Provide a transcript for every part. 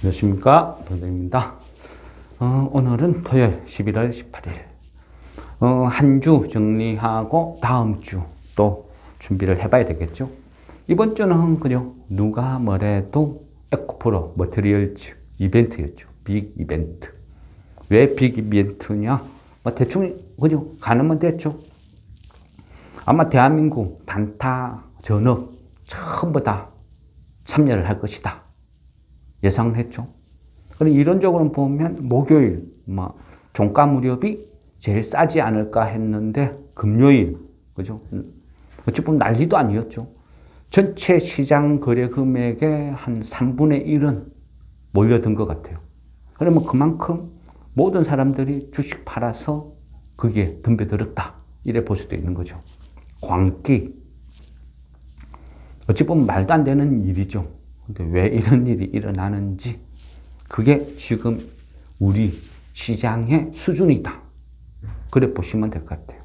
안녕하십니까, 본장입니다. 오늘은 토요일 11월 18일. 한 주 정리하고 다음 주 또 준비를 해봐야 되겠죠. 이번 주는 그죠, 누가 뭐래도 에코프로 머티리얼즈 이벤트였죠. 빅 이벤트. 왜 빅 이벤트냐? 뭐 대충 그죠, 가늠은 됐죠. 아마 대한민국 단타 전업 전부 다 참여를 할 것이다 예상을 했죠. 그럼 이론적으로 보면 목요일 종가 무렵이 제일 싸지 않을까 했는데 금요일, 그죠? 어찌 보면 난리도 아니었죠. 전체 시장 거래 금액의 한 3분의 1은 몰려든 것 같아요. 그러면 그만큼 모든 사람들이 주식 팔아서 그게 덤벼들었다, 이래 볼 수도 있는 거죠. 광기. 어찌 보면 말도 안 되는 일이죠. 근데 왜 이런 일이 일어나는지, 그게 지금 우리 시장의 수준이다, 그래 보시면 될 것 같아요.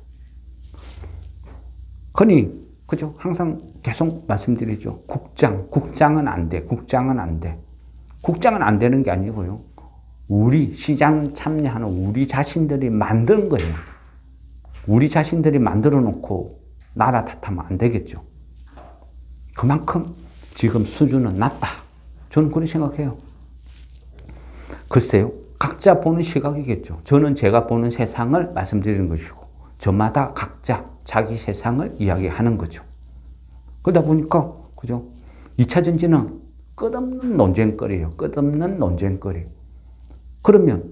흔히 그죠, 항상 계속 말씀드리죠. 국장은 안 돼. 국장은 안 돼. 국장은 안 되는 게 아니고요, 우리 시장 참여하는 우리 자신들이 만드는 거예요. 우리 자신들이 만들어 놓고 나라 탓하면 안 되겠죠. 그만큼 지금 수준은 낮다, 저는 그렇게 생각해요. 글쎄요, 각자 보는 시각이겠죠. 저는 제가 보는 세상을 말씀드리는 것이고, 저마다 각자 자기 세상을 이야기하는 거죠. 그러다 보니까 그죠, 2차 전지는 끝없는 논쟁거리예요. 끝없는 논쟁거리. 그러면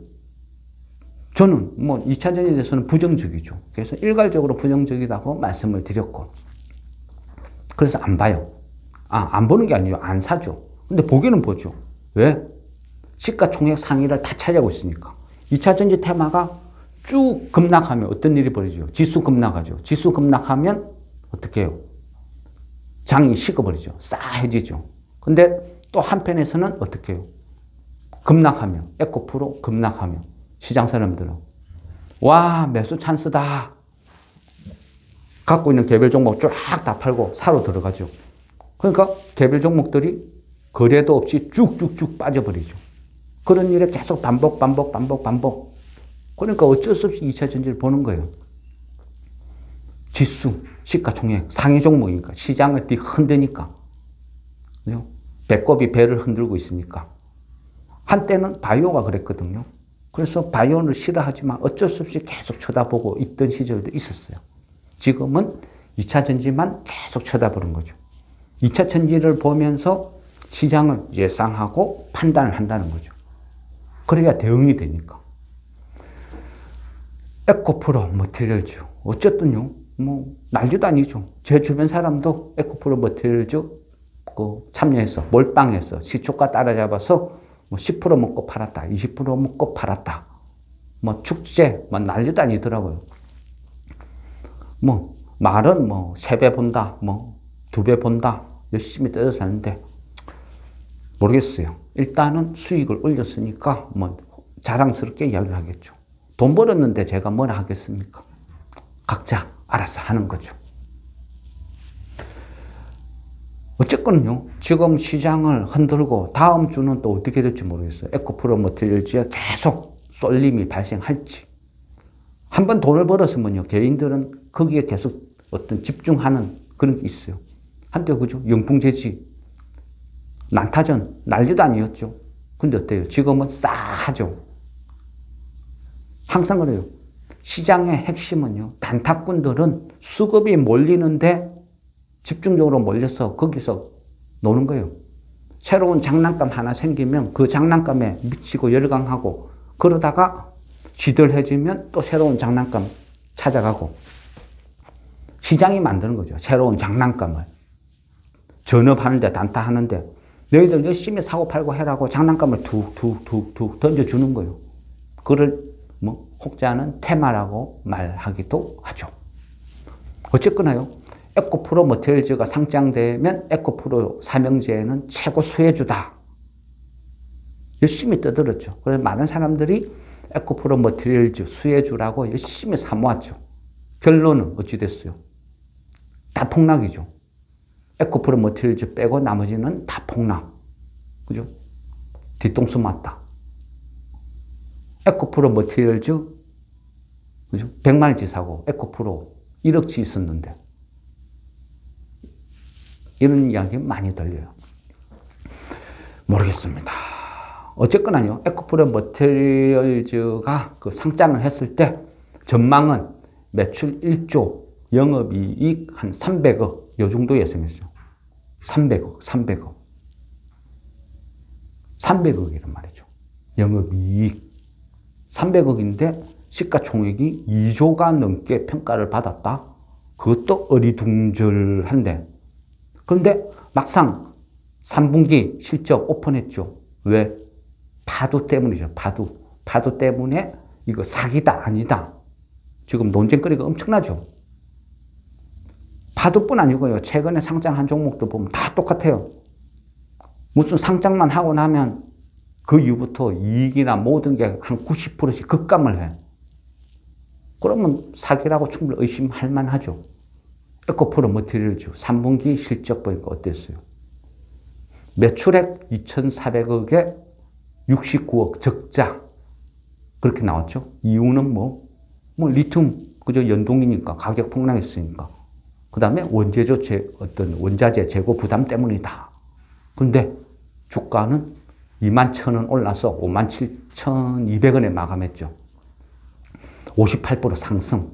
저는 2차 전지에 대해서는 부정적이죠. 그래서 일괄적으로 부정적이라고 말씀을 드렸고, 그래서 안 봐요. 안 보는 게 아니에요. 안 사죠. 근데 보기는 보죠. 왜? 시가총액 상위를 다 차지하고 있으니까. 2차 전지 테마가 쭉 급락하면 어떤 일이 벌어지죠? 지수 급락하죠. 지수 급락하면 어떻게 해요? 장이 식어버리죠. 싸해지죠. 근데 또 한편에서는 어떻게 해요? 급락하면, 에코프로 급락하면 시장 사람들은 와, 매수 찬스다, 갖고 있는 개별 종목 쫙 다 팔고 사러 들어가죠. 그러니까 개별 종목들이 거래도 없이 쭉쭉쭉 빠져버리죠. 그런 일에 계속 반복. 그러니까 어쩔 수 없이 2차 전지를 보는 거예요. 지수, 시가총액, 상위 종목이니까, 시장을 흔드니까. 배꼽이 배를 흔들고 있으니까. 한때는 바이오가 그랬거든요. 그래서 바이오를 싫어하지만 어쩔 수 없이 계속 쳐다보고 있던 시절도 있었어요. 지금은 2차 전지만 계속 쳐다보는 거죠. 2차 전지를 보면서 시장을 예상하고 판단을 한다는 거죠. 그래야 대응이 되니까. 에코프로 머티리얼즈. 어쨌든요, 난리도 아니죠. 제 주변 사람도 에코프로 머티리얼즈 참여해서, 몰빵해서, 시초가 따라잡아서 10% 먹고 팔았다, 20% 먹고 팔았다. 축제, 난리도 아니더라고요. 말은 3배 본다, 2배 본다, 열심히 뜯어서 하는데, 모르겠어요. 일단은 수익을 올렸으니까 자랑스럽게 이야기를 하겠죠. 돈 벌었는데 제가 뭐라 하겠습니까? 각자 알아서 하는 거죠. 어쨌건요, 지금 시장을 흔들고 다음 주는 또 어떻게 될지 모르겠어요. 에코프로 머티리얼즈에 계속 쏠림이 발생할지. 한번 돈을 벌었으면요, 개인들은 거기에 계속 어떤 집중하는 그런 게 있어요. 한때 그죠, 영풍재지, 난타전 난리도 아니었죠. 근데 어때요? 지금은 싸하죠. 항상 그래요. 시장의 핵심은요, 단타꾼들은 수급이 몰리는데 집중적으로 몰려서 거기서 노는 거예요. 새로운 장난감 하나 생기면 그 장난감에 미치고 열광하고, 그러다가 시들해지면 또 새로운 장난감 찾아가고, 시장이 만드는 거죠. 새로운 장난감을. 전업하는데, 단타하는데 너희들 열심히 사고 팔고 해라고 장난감을 툭툭툭툭 던져주는 거예요. 그걸 혹자는 테마라고 말하기도 하죠. 어쨌거나요, 에코프로 머티리얼즈가 상장되면 에코프로 삼형제는 최고 수혜주다, 열심히 떠들었죠. 그래서 많은 사람들이 에코프로 머티리얼즈 수혜주라고 열심히 사모았죠. 결론은 어찌 됐어요? 다 폭락이죠. 에코프로 머티리얼즈 빼고 나머지는 다 폭락. 그죠? 뒤통수 맞다. 에코프로 머티리얼즈, 그죠? 100만원치 사고, 에코프로 1억치 있었는데. 이런 이야기 많이 들려요. 모르겠습니다. 어쨌거나요, 에코프로 머티리얼즈가 그 상장을 했을 때 전망은 매출 1조, 영업이익 한 300억, 요 정도 예상했죠. 300억. 300억이란 말이죠. 영업이익. 300억인데 시가총액이 2조가 넘게 평가를 받았다. 그것도 어리둥절한데. 그런데 막상 3분기 실적 오픈했죠. 왜? 파도 때문이죠. 파도 때문에 이거 사기다 아니다. 지금 논쟁거리가 엄청나죠. 파도뿐 아니고요. 최근에 상장한 종목들 보면 다 똑같아요. 무슨 상장만 하고 나면 그 이후부터 이익이나 모든 게 한 90%씩 급감을 해. 그러면 사기라고 충분히 의심할 만하죠. 에코프로 머티리얼즈 3분기 실적 보니까 어땠어요? 매출액 2,400억에 69억 적자. 그렇게 나왔죠. 이유는 리튬, 그저 연동이니까 가격 폭락했으니까. 그 다음에 원자재 재고 부담 때문이다. 근데 주가는 21,000원 올라서 57,200원에 마감했죠. 58% 상승.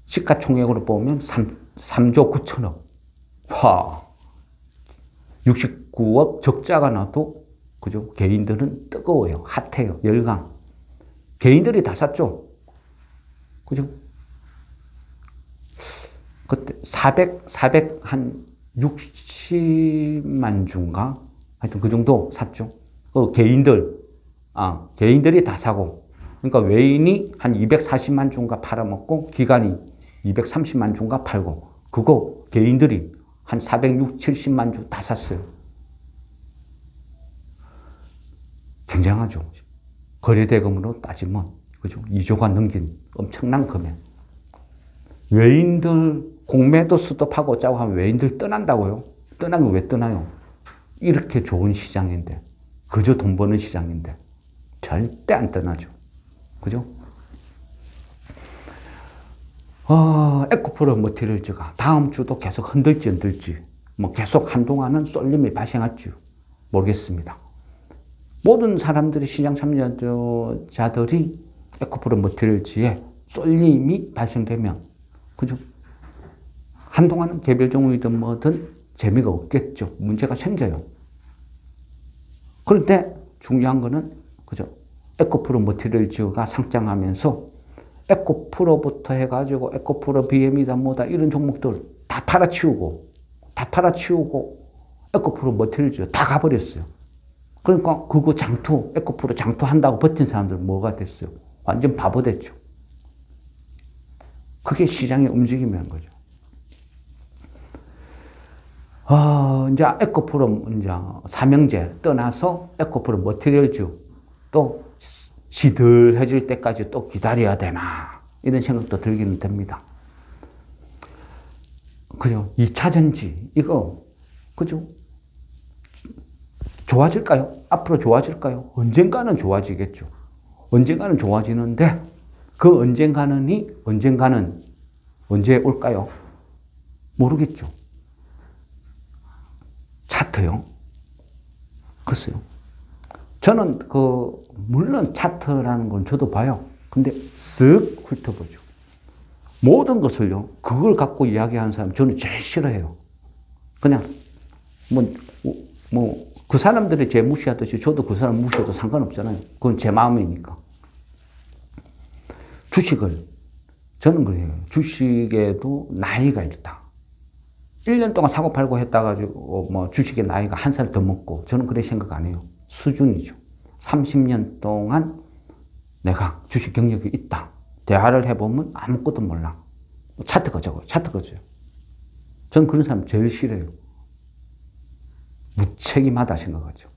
시가총액으로 보면 3조 9천억. 69억 적자가 나도, 그죠? 개인들은 뜨거워요. 핫해요. 열강. 개인들이 다 샀죠. 그죠? 그때 400한 60만 주인가? 하여튼 그 정도 샀죠. 개인들이 다 사고. 그러니까 외인이 한 240만 주인가 팔아먹고, 기관이 230만 주인가 팔고, 그거 개인들이 한 460, 70만 주 다 샀어요. 굉장하죠. 거래대금으로 따지면, 그죠? 2조가 넘긴 엄청난 금액. 외인들, 공매도 스톱하고 짜고 하면 외인들 떠난다고요? 떠나면 왜 떠나요? 이렇게 좋은 시장인데, 그저 돈 버는 시장인데, 절대 안 떠나죠. 그죠? 에코프로 머티리얼즈가 다음 주도 계속 흔들지, 계속 한동안은 쏠림이 발생할지 모르겠습니다. 모든 사람들이, 시장 참여자들이 에코프로 머티리얼즈에 쏠림이 발생되면, 그죠? 한동안은 개별 종목이든 뭐든 재미가 없겠죠. 문제가 생겨요. 그런데 중요한 거는, 그죠? 에코프로 머티리얼즈가 상장하면서 에코프로부터 해가지고 에코프로 BM이다 뭐다 이런 종목들 다 팔아치우고 에코프로 머티리얼즈 다 가버렸어요. 그러니까 그거 에코프로 장투한다고 버틴 사람들 뭐가 됐어요? 완전 바보 됐죠. 그게 시장의 움직임이라는 거죠. 이제 에코프로 이제 삼형제 떠나서 에코프로 머티리얼즈 또 시들해질 때까지 또 기다려야 되나 이런 생각도 들기는 됩니다. 그죠? 2차 전지 이거 그죠? 좋아질까요? 앞으로 좋아질까요? 언젠가는 좋아지겠죠. 언젠가는 좋아지는데 그 언젠가는 언제 올까요? 모르겠죠. 차트요? 글쎄요. 저는 물론 차트라는 건 저도 봐요. 근데 쓱 훑어보죠. 모든 것을요, 그걸 갖고 이야기하는 사람 저는 제일 싫어해요. 그냥, 그 사람들이 제 무시하듯이 저도 그 사람 무시해도 상관없잖아요. 그건 제 마음이니까. 저는 그래요. 주식에도 나이가 있다. 1년 동안 사고 팔고 했다 가지고 주식의 나이가 한 살 더 먹고 저는 그렇게 생각 안 해요. 수준이죠. 30년 동안 내가 주식 경력이 있다. 대화를 해보면 아무것도 몰라. 차트 거죠. 저는 그런 사람 제일 싫어요. 무책임하다 생각하죠.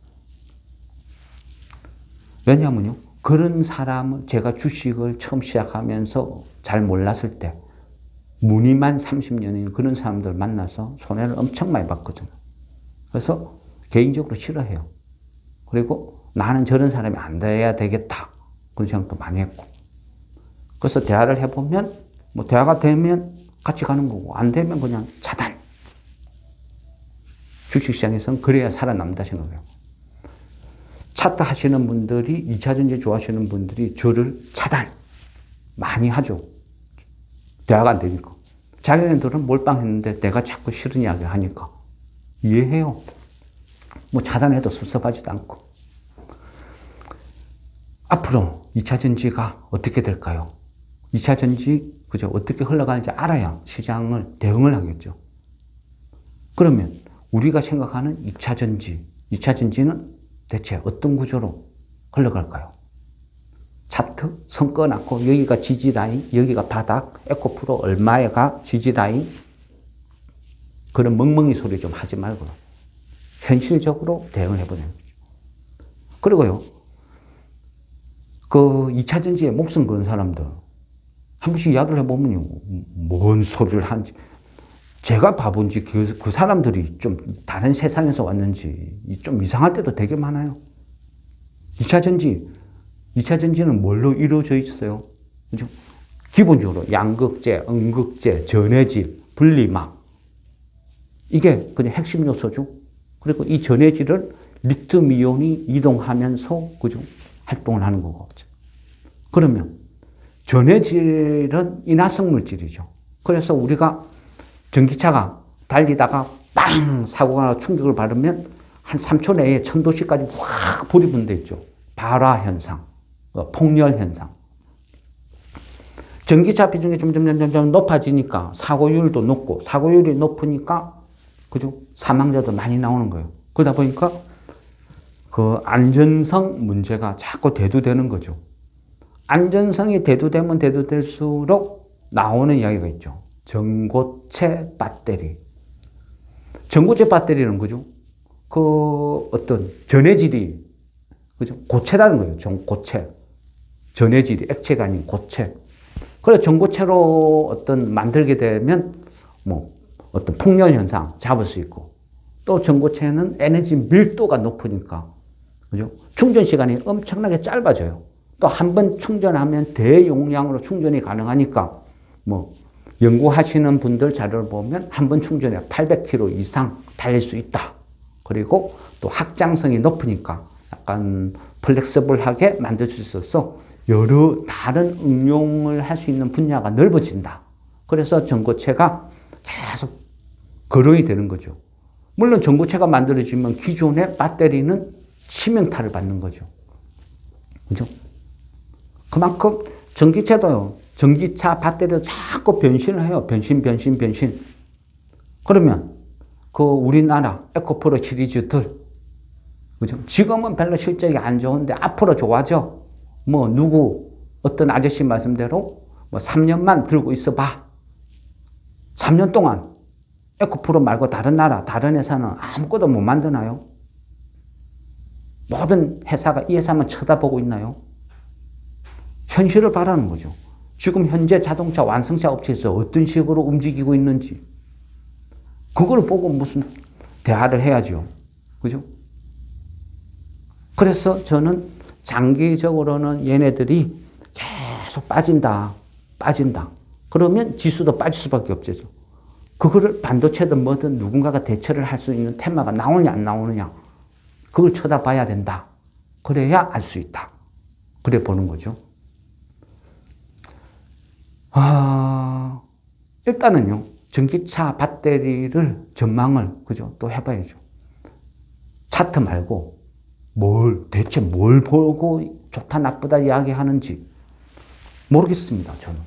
왜냐하면요. 그런 사람을 제가 주식을 처음 시작하면서 잘 몰랐을 때 무늬만 30년인 그런 사람들 만나서 손해를 엄청 많이 봤거든요. 그래서 개인적으로 싫어해요. 그리고 나는 저런 사람이 안 돼야 되겠다. 그런 생각도 많이 했고. 그래서 대화를 해보면, 뭐 대화가 되면 같이 가는 거고, 안 되면 그냥 차단. 주식시장에서는 그래야 살아남다 생각해요. 차트 하시는 분들이, 2차 전지 좋아하시는 분들이 저를 차단 많이 하죠. 대화가 안 되니까. 자기네들은 몰빵했는데 내가 자꾸 싫은 이야기 하니까. 이해해요. 뭐 차단해도 섭섭하지도 않고. 앞으로 2차 전지가 어떻게 될까요? 2차 전지, 그죠? 어떻게 흘러가는지 알아야 시장을 대응을 하겠죠. 그러면 우리가 생각하는 2차 전지는 대체 어떤 구조로 흘러갈까요? 차트, 선 꺼놨고, 여기가 지지라인, 여기가 바닥, 에코프로 얼마에가 지지라인, 그런 멍멍이 소리 좀 하지 말고, 현실적으로 대응을 해보는 거죠. 그리고요, 그 2차 전지에 목숨 거는 사람들, 한 번씩 이야기를 해보면요, 뭔 소리를 하는지, 제가 바본지 그 사람들이 좀 다른 세상에서 왔는지 좀 이상할 때도 되게 많아요. 2차 전지는 뭘로 이루어져 있어요? 그죠? 기본적으로 양극재, 음극재, 전해질, 분리막. 이게 그냥 핵심 요소죠. 그리고 이 전해질을 리튬 이온이 이동하면서, 그죠? 활동을 하는 거고. 그러면 전해질은 인화성 물질이죠. 그래서 우리가 전기차가 달리다가 빵! 사고가 나고 충격을 받으면 한 3초 내에 1000도씨까지 확 불이 분대 있죠. 발화 현상, 폭렬 현상. 전기차 비중이 점점 높아지니까 사고율도 높고, 사고율이 높으니까, 그죠? 사망자도 많이 나오는 거예요. 그러다 보니까 그 안전성 문제가 자꾸 대두되는 거죠. 안전성이 대두되면 대두될수록 나오는 이야기가 있죠. 전고체 배터리. 전고체 배터리는 그죠? 그 어떤 전해질이, 그죠? 고체라는 거예요. 전고체. 전해질이 액체가 아닌 고체. 그래서 전고체로 어떤 만들게 되면 뭐 어떤 폭렬 현상 잡을 수 있고, 또 전고체는 에너지 밀도가 높으니까, 그죠? 충전 시간이 엄청나게 짧아져요. 또 한 번 충전하면 대용량으로 충전이 가능하니까, 뭐 연구하시는 분들 자료를 보면 한 번 충전에 800km 이상 달릴 수 있다. 그리고 또 확장성이 높으니까 약간 플렉서블하게 만들 수 있어서 여러 다른 응용을 할 수 있는 분야가 넓어진다. 그래서 전고체가 계속 거론이 되는 거죠. 물론 전고체가 만들어지면 기존의 배터리는 치명타를 받는 거죠. 그죠? 그만큼 전기차도요. 전기차 배터리도 자꾸 변신을 해요. 변신. 그러면 그 우리나라 에코프로 시리즈들, 그죠? 지금은 별로 실적이 안 좋은데 앞으로 좋아져. 뭐 누구 어떤 아저씨 말씀대로 뭐 3년만 들고 있어봐. 3년 동안 에코프로 말고 다른 나라, 다른 회사는 아무것도 못 만드나요? 모든 회사가 이 회사만 쳐다보고 있나요? 현실을 바라는 거죠. 지금 현재 자동차 완성차 업체에서 어떤 식으로 움직이고 있는지 그걸 보고 무슨 대화를 해야죠. 그죠? 그래서 저는 장기적으로는 얘네들이 계속 빠진다. 그러면 지수도 빠질 수밖에 없죠. 그거를 반도체든 뭐든 누군가가 대처를 할 수 있는 테마가 나오느냐 안 나오느냐 그걸 쳐다봐야 된다. 그래야 알 수 있다. 그래 보는 거죠. 일단은요, 전기차 배터리를 전망을, 그죠? 또 해봐야죠. 차트 말고, 대체 뭘 보고 좋다, 나쁘다 이야기하는지 모르겠습니다, 저는.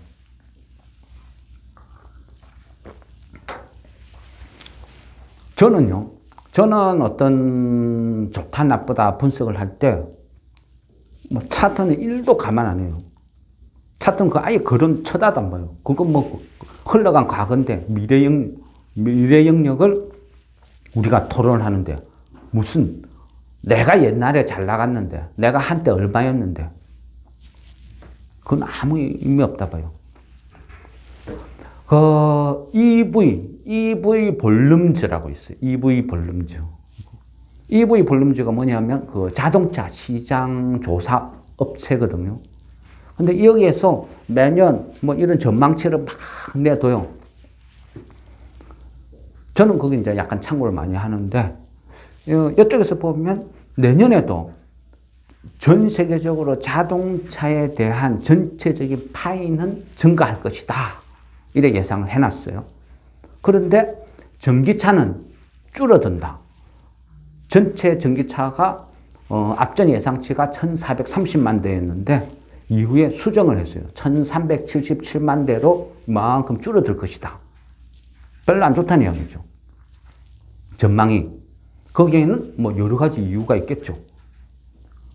저는 어떤 좋다, 나쁘다 분석을 할 때, 뭐 차트는 1도 가만 안 해요. 차트는 아예 그런 쳐다도 안 봐요. 그건 뭐 흘러간 과거인데 미래 영역을 우리가 토론을 하는데 무슨 내가 옛날에 잘 나갔는데 내가 한때 얼마였는데 그건 아무 의미 없다 봐요. EV 볼륨즈라고 있어요. EV 볼륨즈. EV 볼륨지가 뭐냐면 그 자동차 시장 조사 업체거든요. 근데 여기에서 매년 뭐 이런 전망치를 막 내둬요. 저는 거기 이제 약간 참고를 많이 하는데, 이쪽에서 보면 내년에도 전 세계적으로 자동차에 대한 전체적인 파이는 증가할 것이다. 이렇게 예상을 해놨어요. 그런데 전기차는 줄어든다. 전체 전기차가 앞전 예상치가 1430만 대였는데 이후에 수정을 했어요. 1377만 대로 이만큼 줄어들 것이다. 별로 안 좋다는 이야기죠. 전망이. 거기에는 뭐 여러 가지 이유가 있겠죠.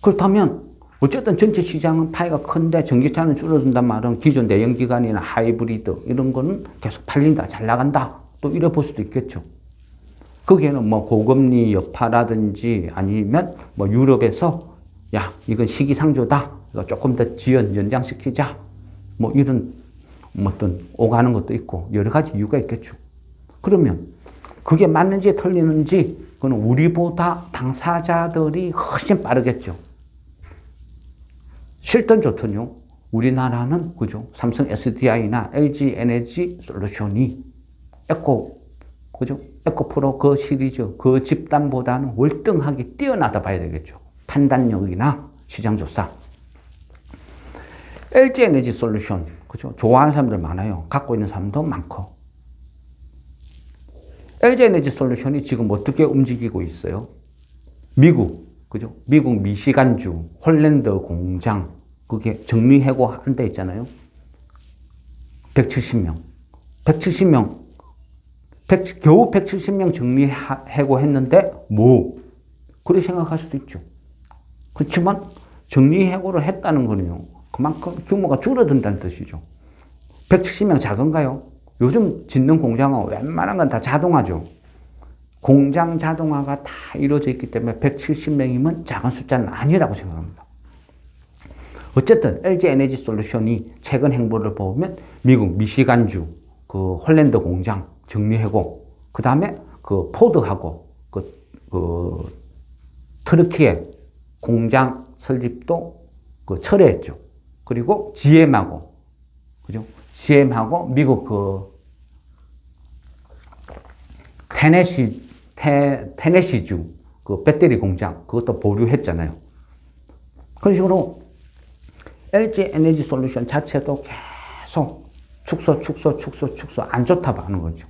그렇다면 어쨌든 전체 시장은 파이가 큰데 전기차는 줄어든단 말은 기존 내연기관이나 하이브리드 이런 거는 계속 팔린다, 잘 나간다, 또 이래 볼 수도 있겠죠. 거기에는 뭐 고금리 여파라든지 아니면 뭐 유럽에서 야, 이건 시기상조다, 이거 조금 더 지연 연장시키자, 뭐 이런 어떤 오가는 것도 있고 여러 가지 이유가 있겠죠. 그러면 그게 맞는지 틀리는지 그건 우리보다 당사자들이 훨씬 빠르겠죠. 싫든 좋든요. 우리나라는 그죠? 삼성 SDI나 LG 에너지 솔루션이 그죠? 에코프로 그 시리즈 그 집단보다는 월등하게 뛰어나다 봐야 되겠죠. 판단력이나 시장조사. LG 에너지 솔루션 그죠? 좋아하는 사람들 많아요. 갖고 있는 사람도 많고. LG 에너지 솔루션이 지금 어떻게 움직이고 있어요? 미국 그죠? 미국 미시간주 홀랜드 공장 그게 정리해고 한 데 있잖아요. 170명. 겨우 170명 정리해고 했는데 뭐 그렇게 생각할 수도 있죠. 그렇지만 정리해고를 했다는 거는요. 그만큼 규모가 줄어든다는 뜻이죠. 170명 작은가요? 요즘 짓는 공장은 웬만한 건 다 자동화죠. 공장 자동화가 다 이루어져 있기 때문에 170명이면 작은 숫자는 아니라고 생각합니다. 어쨌든 LG 에너지 솔루션이 최근 행보를 보면 미국 미시간주 그 홀랜드 공장 정리하고 그 다음에 그 포드하고 그 터키의 공장 설립도 그 철회했죠. 그리고 GM하고 그죠? GM하고 미국 그 테네시주 그 배터리 공장 그것도 보류했잖아요. 그런 식으로 LG 에너지 솔루션 자체도 계속 축소 안 좋다 하는 거죠.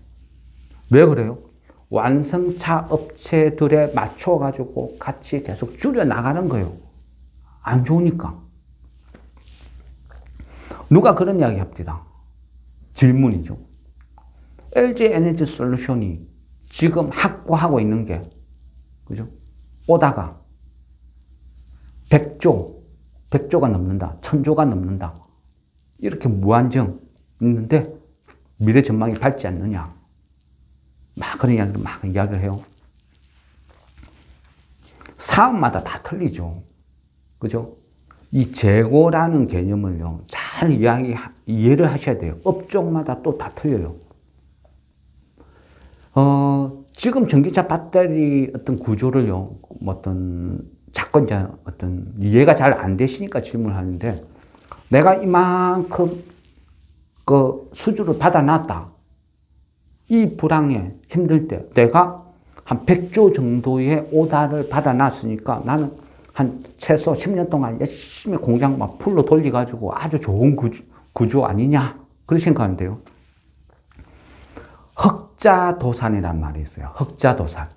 왜 그래요? 완성차 업체들에 맞춰가지고 같이 계속 줄여 나가는 거예요. 안 좋으니까. 누가 그런 이야기 합니다. 질문이죠. LG 에너지 솔루션이 지금 확보하고 있는 게, 그죠? 오다가 100조가 넘는다. 1000조가 넘는다. 이렇게 무한정 있는데 미래 전망이 밝지 않느냐. 막 그런 이야기를 이야기를 해요. 사업마다 다 틀리죠. 그죠? 이 재고라는 개념을요, 잘 이해를 하셔야 돼요. 업종마다 또 다 틀려요. 지금 전기차 배터리 어떤 구조를요, 자꾸 이제 이해가 잘 안 되시니까 질문을 하는데, 내가 이만큼 그 수주를 받아놨다. 이 불황에 힘들 때 내가 한 100조 정도의 오다를 받아놨으니까 나는 한 최소 10년 동안 열심히 공장 막 풀로 돌려가지고 아주 좋은 구조 아니냐. 그렇게 생각하는데요. 흑자도산이란 말이 있어요. 흑자도산.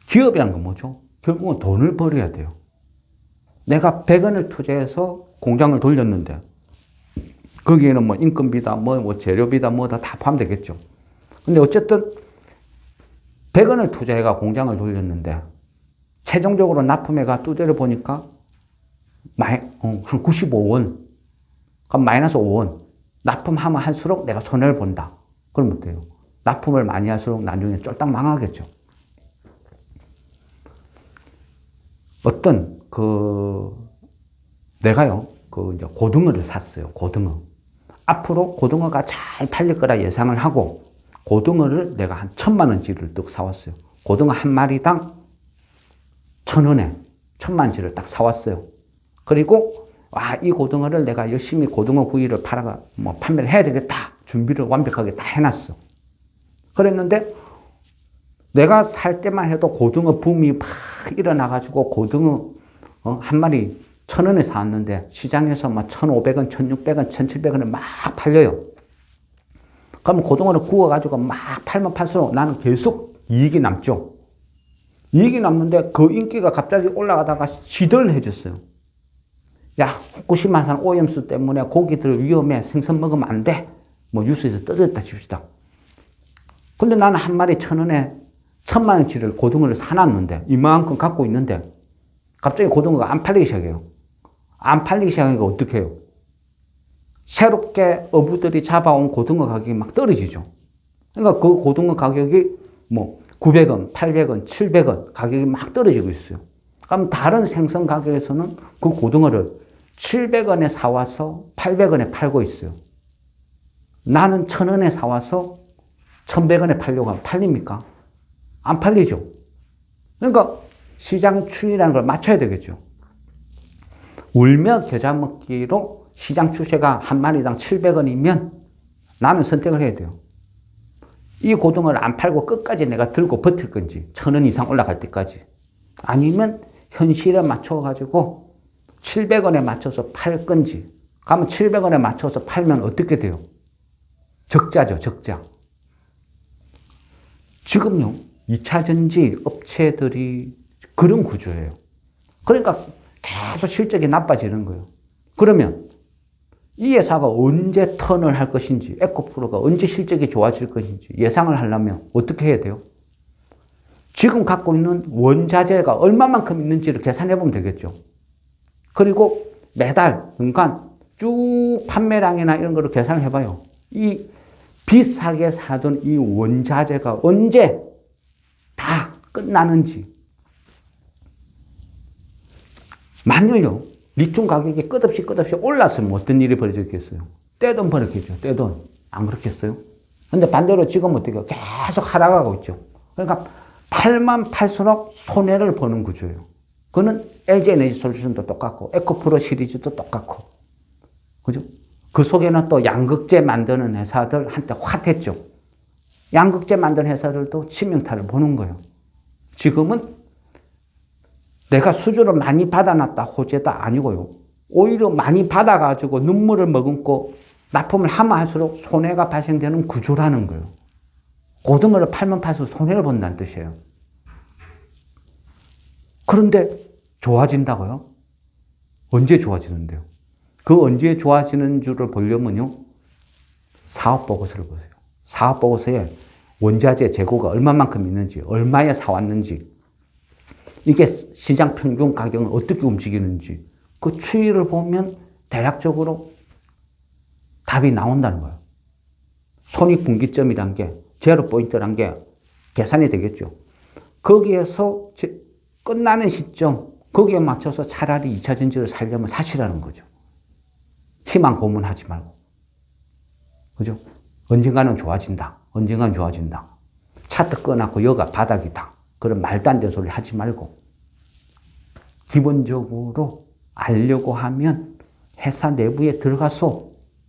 기업이란 건 뭐죠? 결국은 돈을 벌어야 돼요. 내가 100원을 투자해서 공장을 돌렸는데 거기에는 뭐 인건비다, 뭐 재료비다, 뭐다 다 포함되겠죠. 근데 어쨌든 100원을 투자해가 공장을 돌렸는데 최종적으로 납품해가 두드려 보니까 한 95원, 그럼 마이너스 5원. 납품하면 할수록 내가 손해를 본다. 그럼 어때요? 납품을 많이 할수록 나중에 쫄딱 망하겠죠. 내가요, 이제 고등어를 샀어요. 고등어. 앞으로 고등어가 잘 팔릴 거라 예상을 하고, 고등어를 내가 한 1000만 원치를 뚝 사왔어요. 고등어 한 마리당 1,000원에 1,000만원치를 딱 사왔어요. 그리고 이 고등어를 내가 열심히 고등어 구이를 팔아가 판매를 해야 되겠다. 준비를 완벽하게 다 해놨어. 그랬는데 내가 살 때만 해도 고등어 붐이 막 일어나가지고 고등어 한 마리 1,000원에 사왔는데 시장에서 막 1,500원, 1,600원, 1,700원에 막 팔려요. 그럼 고등어를 구워가지고 막 팔면 팔수록 나는 계속 이익이 남죠. 이익이 남는데 그 인기가 갑자기 올라가다가 시들해졌어요. 야, 후쿠시마산 오염수 때문에 고기들 위험해. 생선 먹으면 안 돼. 뉴스에서 떠들었다 칩시다. 근데 나는 한 마리 1,000원에 1,000만원치를 고등어를 사놨는데, 이만큼 갖고 있는데, 갑자기 고등어가 안 팔리기 시작해요. 안 팔리기 시작하니까 어떻게 해요? 새롭게 어부들이 잡아온 고등어 가격이 막 떨어지죠. 그러니까 그 고등어 가격이 900원, 800원, 700원 가격이 막 떨어지고 있어요. 그럼 다른 생선 가격에서는 그 고등어를 700원에 사와서 800원에 팔고 있어요. 나는 1,000원에 사와서 1,100원에 팔려고 하면 팔립니까? 안 팔리죠. 그러니까 시장 추이라는 걸 맞춰야 되겠죠. 울며 겨자 먹기로 시장 추세가 한 마리당 700원이면 나는 선택을 해야 돼요. 이 고등어를 안 팔고 끝까지 내가 들고 버틸 건지 1,000원 이상 올라갈 때까지, 아니면 현실에 맞춰가지고 700원에 맞춰서 팔 건지. 그러면 700원에 맞춰서 팔면 어떻게 돼요? 적자죠, 적자. 지금요, 2차전지 업체들이 그런 구조예요. 그러니까 계속 실적이 나빠지는 거예요. 그러면 이 회사가 언제 턴을 할 것인지, 에코프로가 언제 실적이 좋아질 것인지 예상을 하려면 어떻게 해야 돼요? 지금 갖고 있는 원자재가 얼마만큼 있는지를 계산해 보면 되겠죠. 그리고 매달, 연간 쭉 판매량이나 이런 거를 계산을 해봐요. 이 비싸게 사던 이 원자재가 언제 다 끝나는지. 만일요, 리튬 가격이 끝없이 올랐으면 어떤 일이 벌어졌겠어요? 떼돈 벌었겠죠. 떼돈. 안 그렇겠어요? 근데 반대로 지금 어떻게 해요? 계속 하락하고 있죠. 그러니까 팔만 팔수록 손해를 보는 구조예요. 그거는 LG에너지 솔루션도 똑같고, 에코프로 시리즈도 똑같고. 그죠? 그 속에는 또 양극재 만드는 회사들 한때 핫했죠. 양극재 만드는 회사들도 치명타를 보는 거예요. 지금은 내가 수주를 많이 받아놨다 호재다 아니고요. 오히려 많이 받아가지고 눈물을 머금고 납품을 하면 할수록 손해가 발생되는 구조라는 거예요. 고등어를 팔면 팔수록 손해를 본다는 뜻이에요. 그런데 좋아진다고요? 언제 좋아지는데요? 그 언제 좋아지는 줄을 보려면요, 사업보고서를 보세요. 사업보고서에 원자재 재고가 얼마만큼 있는지, 얼마에 사왔는지, 이게 시장 평균 가격은 어떻게 움직이는지 그 추이를 보면 대략적으로 답이 나온다는 거예요. 손익분기점이란 게, 제로 포인트란 게 계산이 되겠죠. 거기에서 끝나는 시점, 거기에 맞춰서 차라리 2차 전지를 살려면 사시라는 거죠. 희망 고문하지 말고. 그죠? 언젠가는 좋아진다. 언젠가는 좋아진다. 차트 꺼놨고 여가 바닥이다. 그런 말도 안 되는 소리 하지 말고, 기본적으로 알려고 하면 회사 내부에 들어가서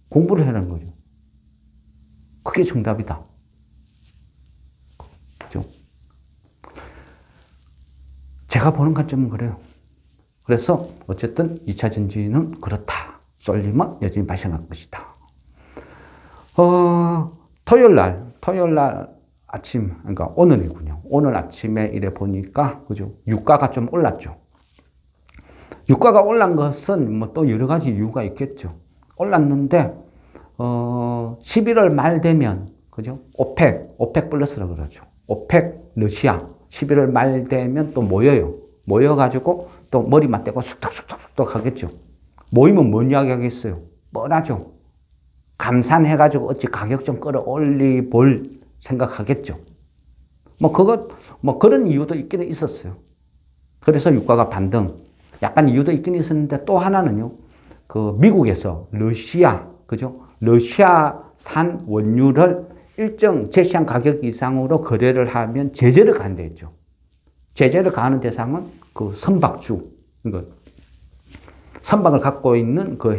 공부를 하는 거죠. 그게 정답이다. 그죠? 제가 보는 관점은 그래요. 그래서 어쨌든 2차 전지는 그렇다. 쏠림은 여전히 발생할 것이다. 토요일 날 아침, 그러니까 오늘이군요. 오늘 아침에 이래 보니까, 그죠? 유가가 좀 올랐죠. 유가가 올란 것은 또 여러 가지 이유가 있겠죠. 올랐는데, 11월 말 되면, 그죠? 오펙 플러스라고 그러죠. 오펙, 러시아, 11월 말 되면 또 모여요. 모여가지고 또 머리 맞대고 쑥덕쑥덕 하겠죠. 모이면 뭔 이야기 하겠어요? 뻔하죠. 감산해가지고 어찌 가격 좀 끌어올리 볼 생각하겠죠. 그런 이유도 있기는 있었어요. 그래서 유가가 반등. 약간 이유도 있긴 있었는데, 또 하나는요, 미국에서 러시아, 그죠? 러시아산 원유를 일정 제시한 가격 이상으로 거래를 하면 제재를 가한다 했죠. 제재를 가하는 대상은 그 선박주, 그 선박을 갖고 있는 그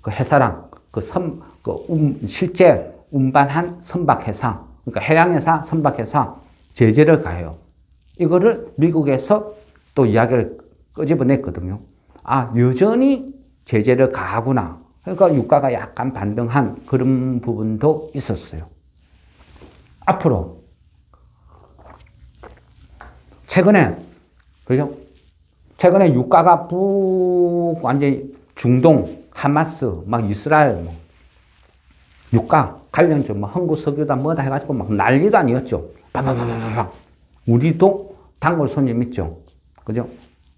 회사랑 실제 운반한 선박회사, 그러니까 해양회사, 선박회사 제재를 가해요. 이거를 미국에서 또 이야기를 끄집어냈거든요. 아, 여전히 제재를 가하구나. 그러니까 유가가 약간 반등한 그런 부분도 있었어요. 앞으로 최근에 유가가 완전히 중동, 하마스, 막 이스라엘, 유가 관련주, 한국 석유다 뭐다 해가지고 막 난리도 아니었죠. 빠바바바바. 우리도 단골 손님 있죠. 그죠?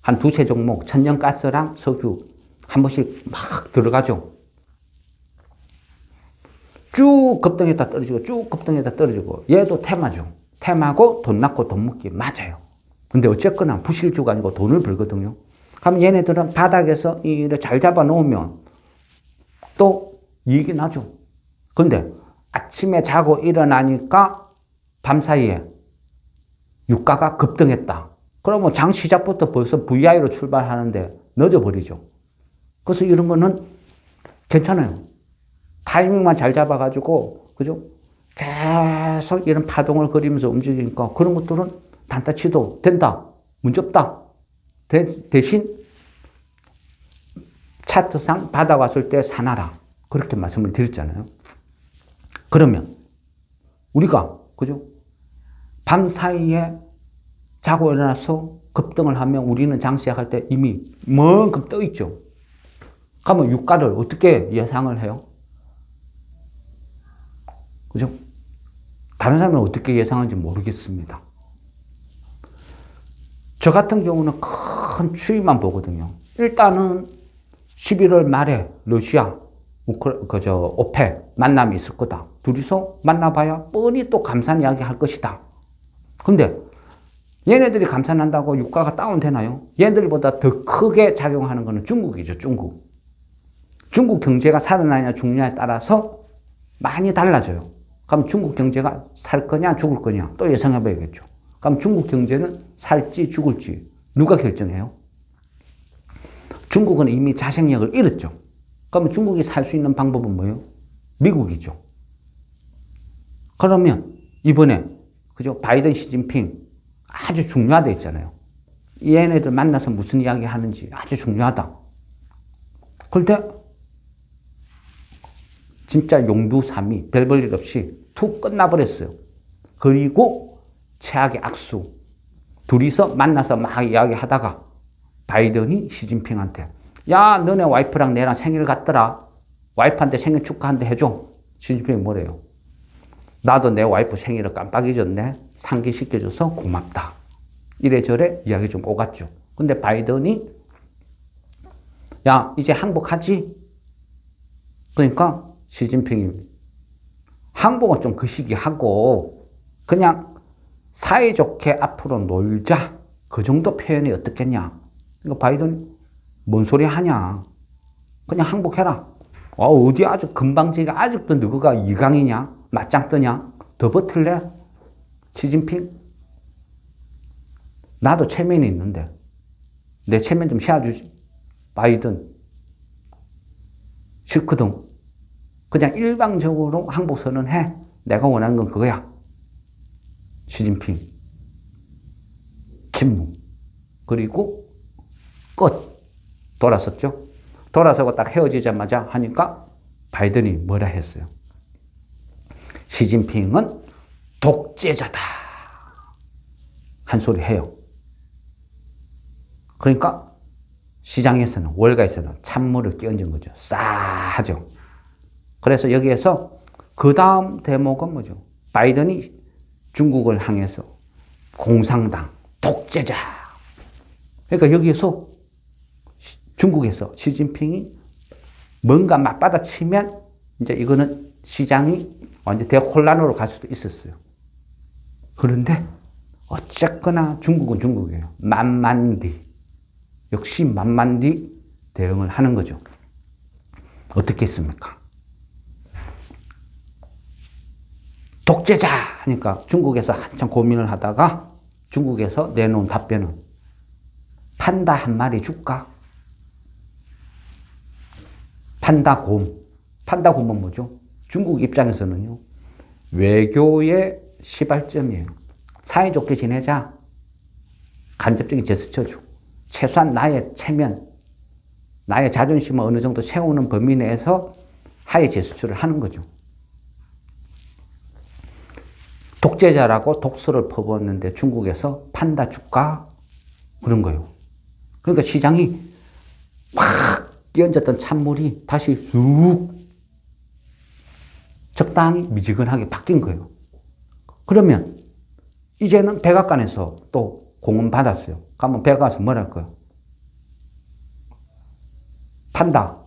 한 두세 종목, 천연가스랑 석유 한 번씩 막 들어가죠. 쭉 급등했다 떨어지고, 쭉 급등했다 떨어지고. 얘도 테마죠. 테마고 돈 낳고 돈 먹기 맞아요. 근데 어쨌거나 부실주가 아니고 돈을 벌거든요. 그럼 얘네들은 바닥에서 이를 잘 잡아 놓으면 또 이익이 나죠. 근데 아침에 자고 일어나니까 밤사이에 유가가 급등했다. 그러면 장 시작부터 벌써 VI로 출발하는데 늦어버리죠. 그래서 이런 거는 괜찮아요. 타이밍만 잘 잡아가지고, 그죠? 계속 이런 파동을 그리면서 움직이니까 그런 것들은 단타치도 된다. 문제없다. 대신 차트상 바닥 왔을 때 사놔라. 그렇게 말씀을 드렸잖아요. 그러면 우리가, 그죠? 밤 사이에 자고 일어나서 급등을 하면 우리는 장 시작할 때 이미 먼금 떠 있죠. 그러면 유가를 어떻게 예상을 해요? 그죠? 다른 사람은 어떻게 예상하는지 모르겠습니다. 저 같은 경우는 큰 추이만 보거든요. 일단은 11월 말에 러시아, 오펙 만남이 있을 거다. 둘이서 만나봐야 뻔히 또 감산 이야기 할 것이다. 근데 얘네들이 감산한다고 유가가 다운되나요? 얘네들보다 더 크게 작용하는 것은 중국이죠, 중국. 중국 경제가 살아나냐 죽느냐에 따라서 많이 달라져요. 그럼 중국 경제가 살 거냐 죽을 거냐 또 예상해 봐야겠죠. 그럼 중국 경제는 살지 죽을지 누가 결정해요? 중국은 이미 자생력을 잃었죠. 그러면 중국이 살 수 있는 방법은 뭐예요? 미국이죠. 그러면 이번에 그죠? 바이든 시진핑 아주 중요하다 했잖아요. 얘네들 만나서 무슨 이야기 하는지 아주 중요하다. 그런데 진짜 용두삼이 별 볼 일 없이 툭 끝나버렸어요. 그리고 최악의 악수. 둘이서 만나서 막 이야기하다가 바이든이 시진핑한테 야, 너네 와이프랑 내랑 생일 갔더라. 와이프한테 생일 축하한대 해줘. 시진핑이 뭐래요? 나도 내 와이프 생일을 깜빡 잊었네. 상기시켜줘서 고맙다. 이래저래 이야기 좀 오갔죠. 근데 바이든이 야, 이제 항복하지? 그러니까 시진핑이 항복은 좀 그 시기 하고 그냥 사이좋게 앞으로 놀자. 그 정도 표현이 어떻겠냐. 그러니까 바이든이 뭔 소리 하냐. 그냥 항복해라. 어디 아주 금방지가 아직도 너가 이강이냐? 맞짱 뜨냐? 더 버틸래? 시진핑? 나도 체면이 있는데 내 체면 좀 씌워주지. 바이든 싫거든. 그냥 일방적으로 항복 선언해. 내가 원하는 건 그거야. 시진핑 침묵. 그리고 끝. 돌아섰죠. 돌아서고 딱 헤어지자마자 하니까 바이든이 뭐라 했어요? 시진핑은 독재자다. 한 소리 해요. 그러니까 시장에서는, 월가에서는 찬물을 끼얹은 거죠. 싸하죠. 그래서 여기에서 그 다음 대목은 뭐죠? 바이든이 중국을 향해서 공산당, 독재자. 그러니까 여기에서 중국에서 시진핑이 뭔가 맞받아치면 이제 이거는 시장이 완전 대혼란으로 갈 수도 있었어요. 그런데 어쨌거나 중국은 중국이에요. 만만디. 역시 만만디 대응을 하는 거죠. 어떻게 했습니까? 독재자 하니까 중국에서 한참 고민을 하다가 중국에서 내놓은 답변은 판다 한 마리 줄까? 판다곰. 판다곰은 뭐죠? 중국 입장에서는요, 외교의 시발점이에요. 사이좋게 지내자. 간접적인 제스처죠. 최소한 나의 체면, 나의 자존심을 어느 정도 세우는 범위 내에서 하의 제스처를 하는 거죠. 독재자라고 독서를 퍼부었는데 중국에서 판다 줄까? 그런 거예요. 그러니까 시장이 확 끼얹었던 찬물이 다시 쑥 적당히 미지근하게 바뀐 거예요. 그러면 이제는 백악관에서 또 공은 받았어요. 가면 백악관에서 뭐랄 거예요? 판다.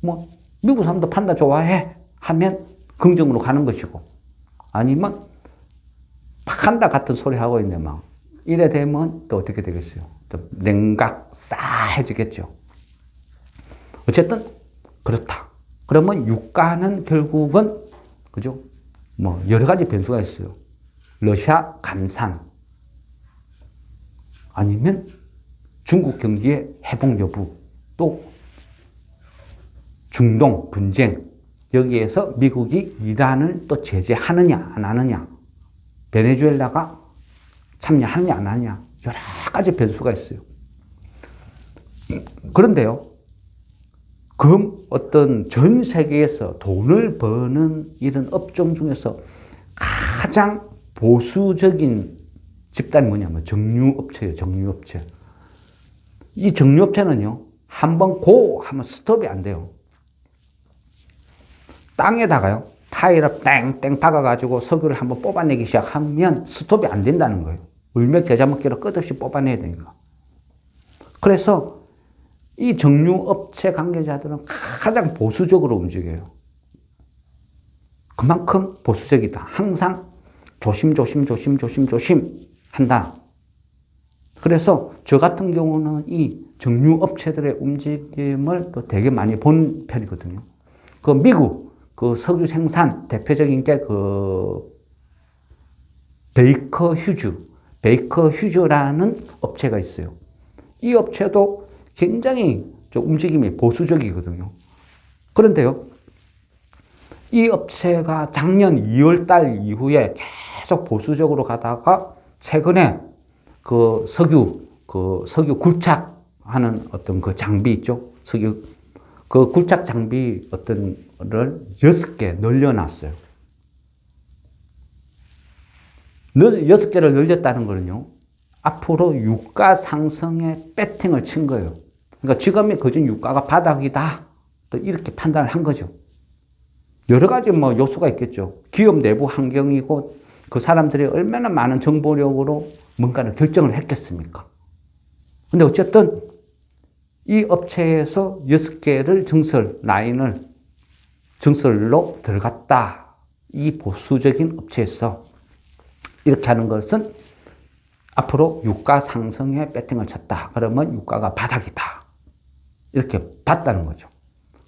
뭐 미국 사람도 판다 좋아해 하면 긍정으로 가는 것이고, 아니면 판다 같은 소리 하고 있는데 막 이래 되면 또 어떻게 되겠어요? 또 냉각 싸해지겠죠. 어쨌든 그렇다. 그러면 유가는 결국은 그죠? 뭐 여러 가지 변수가 있어요. 러시아 감산, 아니면 중국 경기의 회복 여부, 또 중동 분쟁, 여기에서 미국이 이란을 또 제재하느냐 안 하느냐, 베네수엘라가 참여하느냐 안 하느냐, 여러 가지 변수가 있어요. 그런데요, 어떤 전 세계에서 돈을 버는 이런 업종 중에서 가장 보수적인 집단이 뭐냐면 정유업체예요. 정유업체. 이 정유업체는요, 한번 고 하면 스톱이 안 돼요. 땅에다가요, 파일을 땡땡 박아가지고 석유를 한번 뽑아내기 시작하면 스톱이 안 된다는 거예요. 울맥제자먹기로 끝없이 뽑아내야 되니까. 그래서 이 정유업체 관계자들은 가장 보수적으로 움직여요. 그만큼 보수적이다. 항상 조심 한다. 그래서 저 같은 경우는 이 정유업체들의 움직임을 또 되게 많이 본 편이거든요. 그 미국 그 석유 생산 대표적인 게 그 베이커 휴즈라는 업체가 있어요. 이 업체도 굉장히 좀 움직임이 보수적이거든요. 그런데요, 이 업체가 작년 2월 달 이후에 계속 보수적으로 가다가 최근에 그 석유 굴착하는 어떤 그 장비 있죠? 그 굴착 장비 어떤 를 6개 늘려놨어요. 6개를 늘렸다는 거는요, 앞으로 유가 상승에 배팅을 친 거예요. 그러니까 지금의 거진 유가가 바닥이다, 또 이렇게 판단을 한 거죠. 여러 가지 뭐 요소가 있겠죠. 기업 내부 환경이고 그 사람들이 얼마나 많은 정보력으로 뭔가를 결정을 했겠습니까? 근데 어쨌든 이 업체에서 6개를 라인을 증설로 들어갔다. 이 보수적인 업체에서 이렇게 하는 것은 앞으로 유가 상승에 배팅을 쳤다. 그러면 유가가 바닥이다. 이렇게 봤다는 거죠.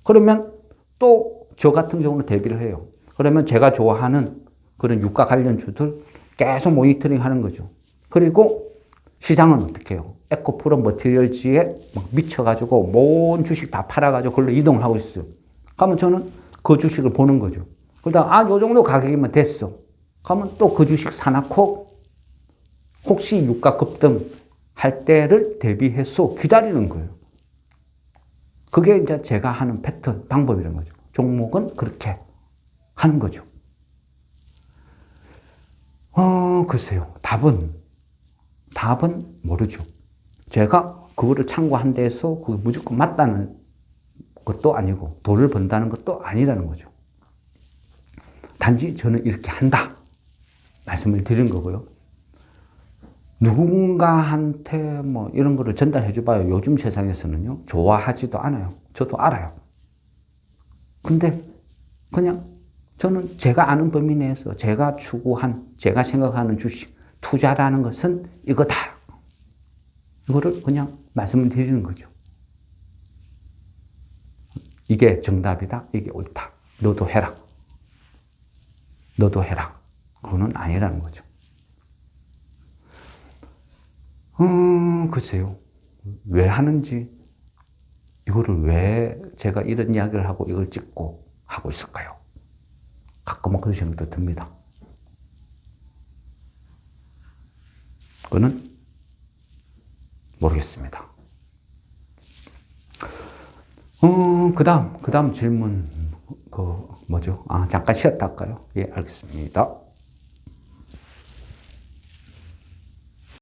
그러면 또 저 같은 경우는 대비를 해요. 그러면 제가 좋아하는 그런 유가 관련주들 계속 모니터링 하는 거죠. 그리고 시장은 어떻게 해요? 에코프로 머티리얼즈에 미쳐가지고 모든 주식 다 팔아가지고 그걸로 이동을 하고 있어요. 그러면 저는 그 주식을 보는 거죠. 그러다가 요 정도 가격이면 됐어. 그러면 또 그 주식 사놓고 혹시 유가 급등 할 때를 대비해서 기다리는 거예요. 그게 이제 제가 하는 패턴, 방법이라는 거죠. 종목은 그렇게 하는 거죠. 글쎄요. 답은 모르죠. 제가 그거를 참고한 데서 그게 무조건 맞다는 것도 아니고 돈을 번다는 것도 아니라는 거죠. 단지 저는 이렇게 한다 말씀을 드린 거고요. 누군가한테 뭐 이런 거를 전달해 줘봐요. 요즘 세상에서는요, 좋아하지도 않아요. 저도 알아요. 근데 그냥 저는 제가 아는 범위 내에서 제가 추구한, 제가 생각하는 주식, 투자라는 것은 이거다. 이거를 그냥 말씀을 드리는 거죠. 이게 정답이다. 이게 옳다. 너도 해라. 너도 해라. 그거는 아니라는 거죠. 글쎄요. 왜 하는지, 이거를 왜 제가 이런 이야기를 하고 이걸 찍고 하고 있을까요? 가끔은 그런 생각도 듭니다. 그거는 모르겠습니다. 그 다음 질문, 뭐죠? 잠깐 쉬었다 할까요? 예, 알겠습니다.